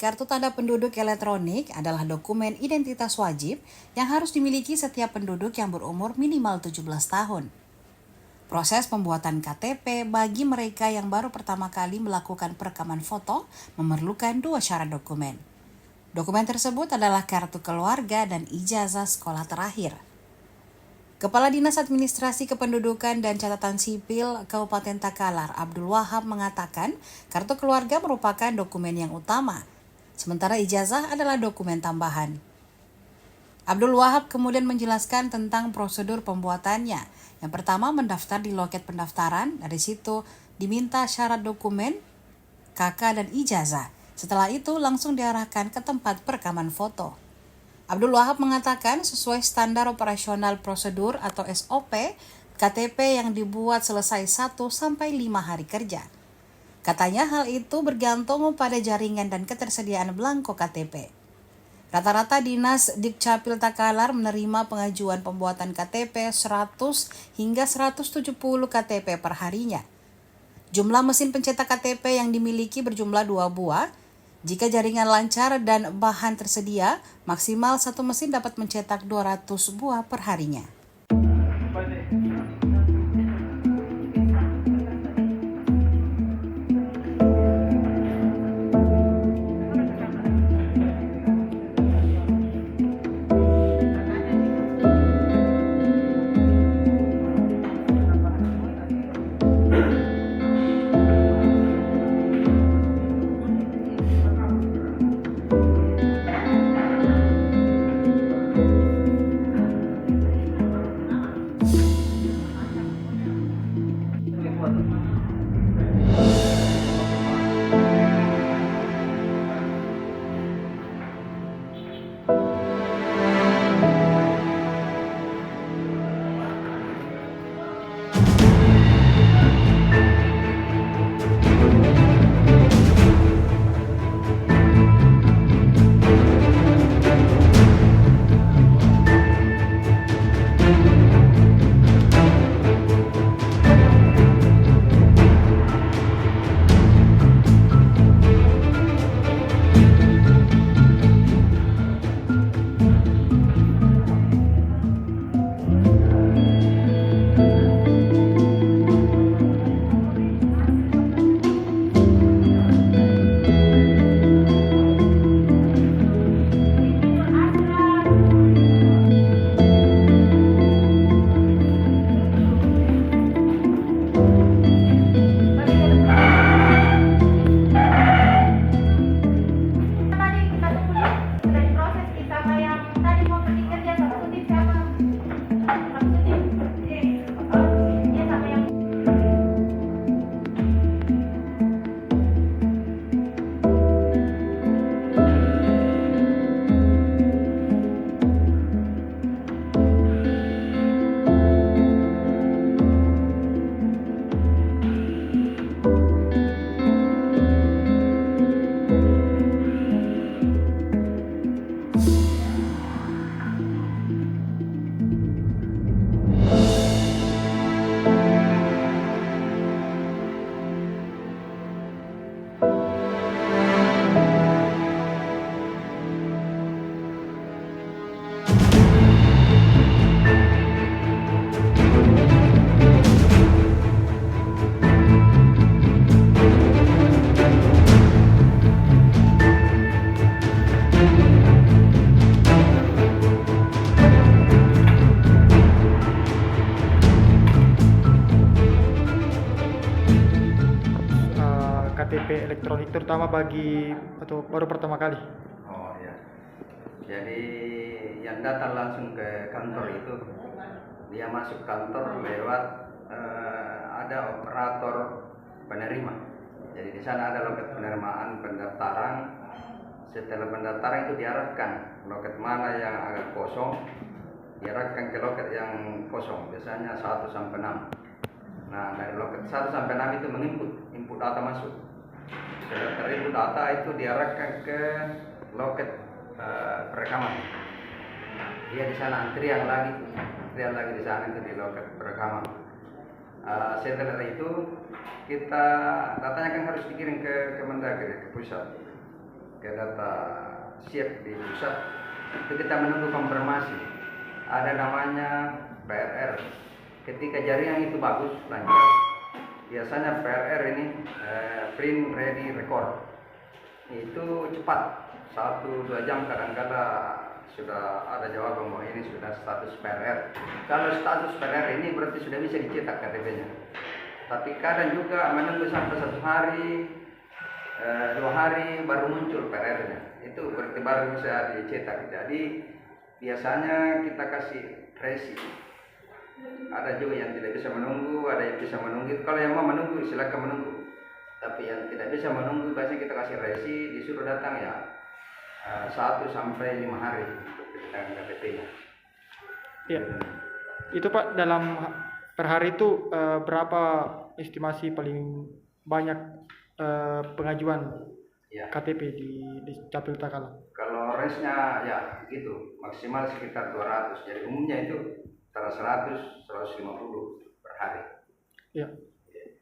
Kartu tanda penduduk elektronik adalah dokumen identitas wajib yang harus dimiliki setiap penduduk yang berumur minimal 17 tahun. Proses pembuatan KTP bagi mereka yang baru pertama kali melakukan perekaman foto memerlukan 2 syarat dokumen. Dokumen tersebut adalah kartu keluarga dan ijazah sekolah terakhir. Kepala Dinas Administrasi Kependudukan dan Catatan Sipil Kabupaten Takalar, Abdul Wahab mengatakan kartu keluarga merupakan dokumen yang utama, sementara ijazah adalah dokumen tambahan. Abdul Wahab kemudian menjelaskan tentang prosedur pembuatannya. Yang pertama, mendaftar di loket pendaftaran, dari situ diminta syarat dokumen, KK dan ijazah. Setelah itu langsung diarahkan ke tempat perekaman foto. Abdul Wahab mengatakan sesuai standar operasional prosedur atau SOP, KTP yang dibuat selesai 1-5 hari kerja. Katanya hal itu bergantung pada jaringan dan ketersediaan belangko KTP. Rata-rata Dinas Dukcapil Takalar menerima pengajuan pembuatan KTP 100 hingga 170 KTP per harinya. Jumlah mesin pencetak KTP yang dimiliki berjumlah 2 buah. Jika jaringan lancar dan bahan tersedia, maksimal satu mesin dapat mencetak 200 buah per harinya. KTP elektronik terutama bagi atau baru pertama kali? Oh ya, jadi yang datang langsung ke kantor itu dia masuk kantor lewat ada operator penerima. Jadi di sana ada loket penerimaan pendaftaran. Setelah pendaftaran itu diarahkan loket mana yang agak kosong, diarahkan ke loket yang kosong, biasanya 1-6. Nah, dari loket 1-6 itu input data masuk. Setelah terinput data itu diarahkan ke loket perekaman. Dia di sana antrian lagi di sana itu di loket perekaman. Setelah itu kita datanya kan harus dikirim ke Kemendagri, ke pusat. ke data siap di pusat, itu kita menunggu konfirmasi. Ada namanya PRR. Ketika jaringan itu bagus, lancar, biasanya PRR ini print ready record itu cepat, 1-2 jam kadang-kadang sudah ada jawaban bahwa ini sudah status PRR. Kalau status PRR ini berarti sudah bisa dicetak KTP-nya. Tapi kadang juga menunggu sampai 1 hari, 2 hari baru muncul PRR-nya. Itu berarti baru bisa dicetak. Jadi biasanya kita kasih resi. Ada juga yang tidak bisa menunggu, ada yang bisa menunggu. Kalau yang mau menunggu silakan menunggu. Tapi yang tidak bisa menunggu biasanya kita kasih resi, disuruh datang ya 1 sampai 5 hari untuk kedatangan KTP-nya. Iya. Itu Pak, dalam per hari itu berapa estimasi paling banyak pengajuan Ya. KTP di Capil Takala? Kalau resnya ya gitu, maksimal sekitar 200. Jadi umumnya itu antara 100-150 per hari. Ya.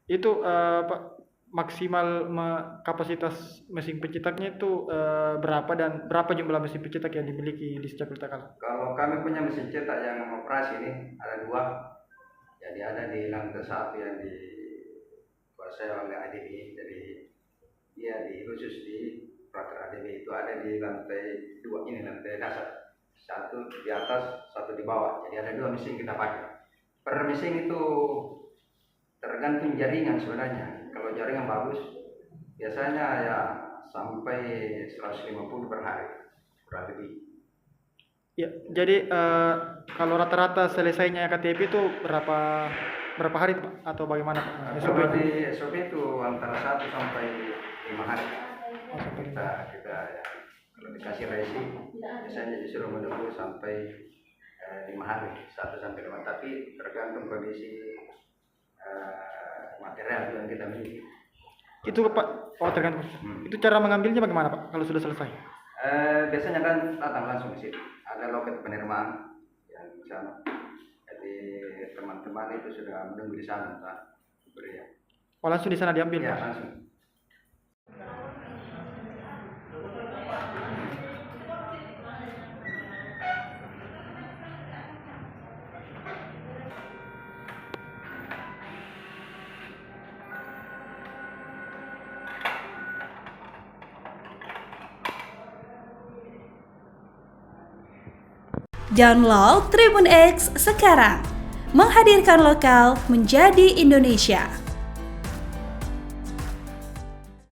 Itu Pak, maksimal kapasitas mesin pencetaknya itu berapa dan berapa jumlah mesin pencetak yang dimiliki di Capil Takala? Kalau kami punya mesin cetak yang operasi ini ada 2. Jadi ada di lantai 1 yang dikuasai oleh ADB. Jadi dia khusus di peraturan ADB itu ada di lantai 2 ini, lantai dasar. 1 di atas, 1 di bawah. Jadi ada 2 mesin kita pakai. Per mesin itu tergantung jaringan sebenarnya. Kalau jaringan bagus, biasanya ya sampai 150 per hari, kurang lebih. Ya, jadi kalau rata-rata selesainya KTP itu berapa hari Pak? Atau bagaimana Pak? Kalau di SOP itu antara 1 sampai 5 hari. Oh, sampai 5. Kita ya, kalau dikasih resi biasanya disuruh menunggu sampai 5 hari, 1 sampai 5. Tapi tergantung kondisi material yang kita miliki. Itu Pak, tergantung. Itu cara mengambilnya bagaimana Pak kalau sudah selesai? Biasanya kan datang langsung ke sini. Ada loket penerimaan yang di sana. Jadi teman-teman itu sudah menunggu di sana Pak. Ya. Oh, langsung di sana diambil Ya, Pak? langsung. Download Tribun X sekarang, menghadirkan lokal menjadi Indonesia.